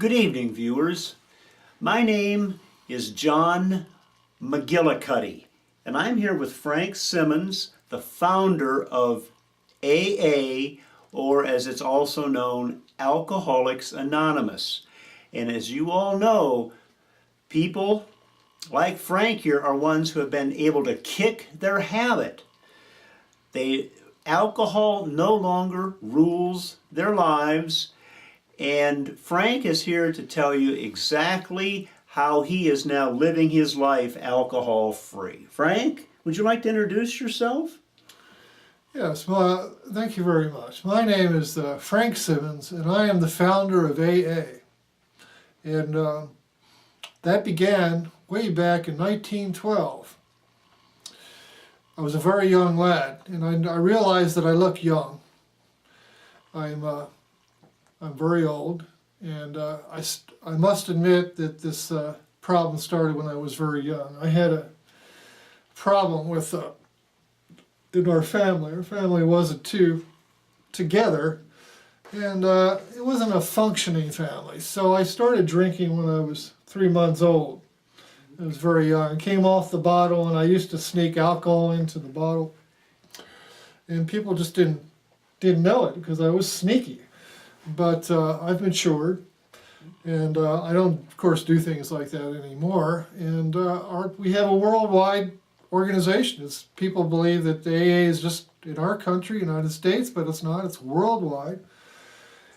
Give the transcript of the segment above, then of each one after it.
Good evening, viewers. My name is John McGillicuddy, and I'm here with Frank Simmons, the founder of AA, or as it's also known, Alcoholics Anonymous. And as you all know, people like Frank here are ones who have been able to kick their habit. Alcohol no longer rules their lives. And Frank is here to tell you exactly how he is now living his life alcohol-free. Frank, would you like to introduce yourself? Yes, well, thank you very much. My name is Frank Simmons, and I am the founder of AA. And that began way back in 1912. I was a very young lad, and I realized that I look young. I'm very old, and I must admit that this problem started when I was very young. I had a problem with in our family. Our family wasn't together, and it wasn't a functioning family. So I started drinking when I was 3 months old. I was very young. I came off the bottle, and I used to sneak alcohol into the bottle, and people just didn't know it because I was sneaky. But I've matured, and I don't, of course, do things like that anymore. And we have a worldwide organization. People believe that the AA is just in our country, United States, but it's not. It's worldwide.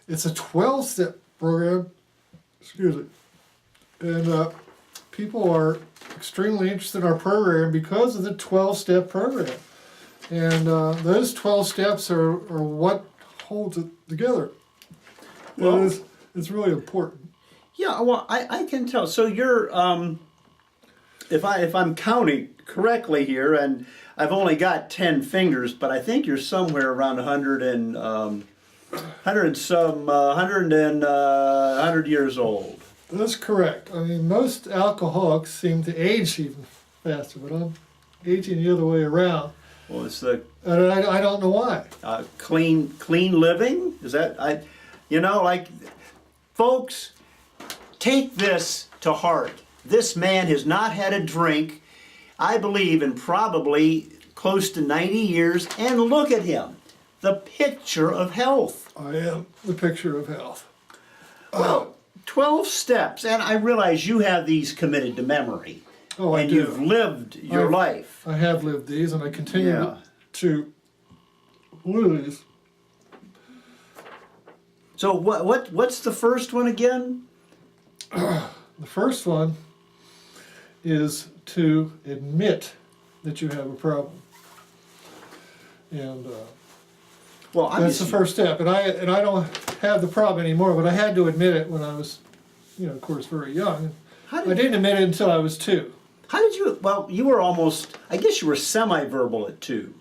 It's a 12-step program, excuse me. And people are extremely interested in our program because of the 12-step program. And those 12 steps are what holds it together. Well, it's really important. Yeah, well, I can tell. So you're, if I'm counting correctly here, and I've only got 10 fingers, but I think you're somewhere around 100 years old. That's correct. I mean, most alcoholics seem to age even faster, but I'm aging the other way around. Well, it's the I don't know why. Clean living. Is that You know, like, folks, take this to heart. This man has not had a drink, I believe, in probably close to 90 years, and look at him, the picture of health. I am the picture of health. Well, 12 steps, and I realize you have these committed to memory. Oh, I and do. You've lived your life. I have lived these, and I continue to live these. So what's the first one again? The first one is to admit that you have a problem, and well, that's the first step. And I don't have the problem anymore, but I had to admit it when I was, of course, very young. I didn't admit it until I was 2. How did you? Well, you were almost. I guess you were semi-verbal at 2.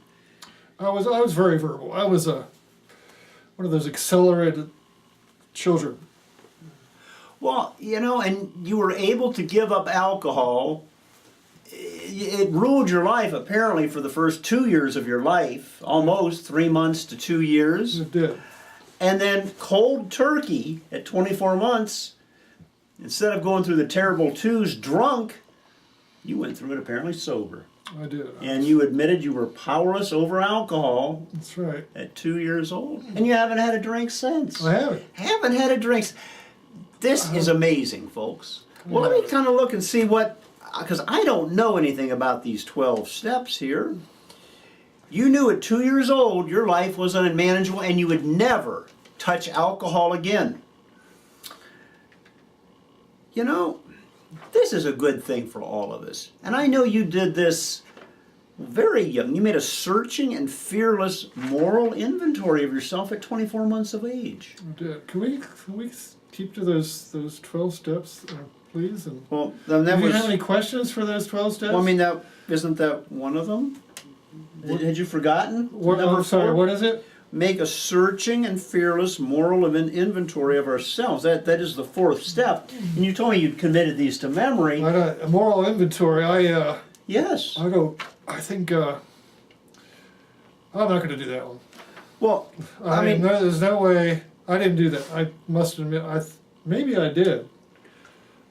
I was very verbal. I was one of those accelerated children. Well, and you were able to give up alcohol. It ruled your life, apparently, for the first 2 years of your life, almost 3 months to 2 years. It did. And then cold turkey at 24 months, instead of going through the terrible 2s drunk, you went through it apparently sober. I did. And you admitted you were powerless over alcohol. That's right. At 2 years old. And you haven't had a drink since. I haven't. Haven't had a drink. This is amazing, folks. Well, let me kind of look and see because I don't know anything about these 12 steps here. You knew at 2 years old your life was unmanageable and you would never touch alcohol again. This is a good thing for all of us. And I know you did this very young. You made a searching and fearless moral inventory of yourself at 24 months of age. I did. Can we keep to those 12 steps, please? And well, then do you have any questions for those 12 steps? Well, I mean, isn't that one of them? Had you forgotten? I'm sorry. 4? What is it? Make a searching and fearless moral inventory of ourselves. That is the 4th step. And you told me you'd committed these to memory. A moral inventory. Yes. I think I'm not going to do that one. Well, I mean, there's no way. I didn't do that. I must admit, Maybe I did.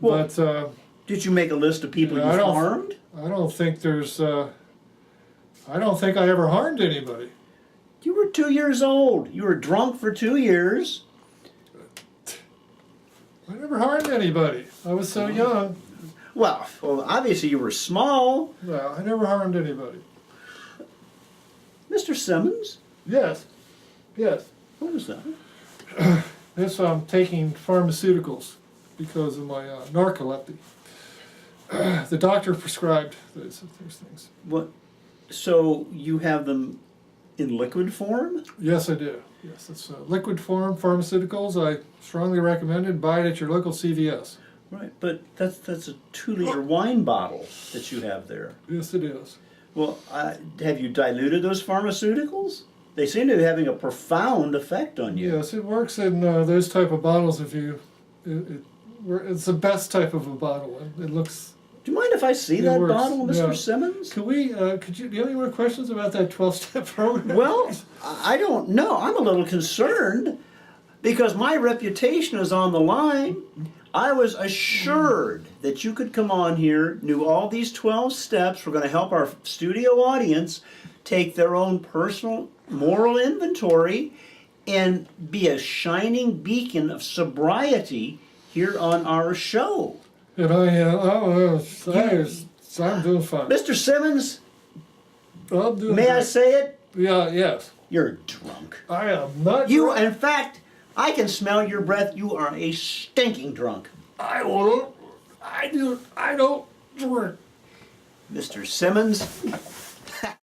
Well, But did you make a list of people Yeah, I you don't- harmed? I don't think there's, I don't think I ever harmed anybody. You were 2 years old. You were drunk for 2 years. I never harmed anybody. I was so young. Well, obviously you were small. No, I never harmed anybody. Mr. Simmons? Yes, yes. What was that? This I'm taking pharmaceuticals because of my narcolepsy. The doctor prescribed those things. What? So you have them in liquid form? Yes, I do. Yes, it's liquid form pharmaceuticals. I strongly recommend it. Buy it at your local CVS. Right, but that's a 2-liter wine bottle that you have there. Yes, it is. Well, have you diluted those pharmaceuticals? They seem to be having a profound effect on you. Yes, it works in those type of bottles. If you, it's the best type of a bottle. It looks. Do you mind if I see It that works, bottle, Mr. yeah. Simmons? Could we? Could you? Do you have any more questions about that 12-step program? Well, I don't know. I'm a little concerned because my reputation is on the line. I was assured that you could come on here, knew all these 12 steps. We're going to help our studio audience take their own personal moral inventory and be a shining beacon of sobriety here on our show. And I'm doing fine. Mr. Simmons, I'm doing may I great. say it? Yeah. Yes. You're drunk. I am not. You, drunk. in fact, I can smell your breath. You are a stinking drunk. I won't. I don't drink. Mr. Simmons,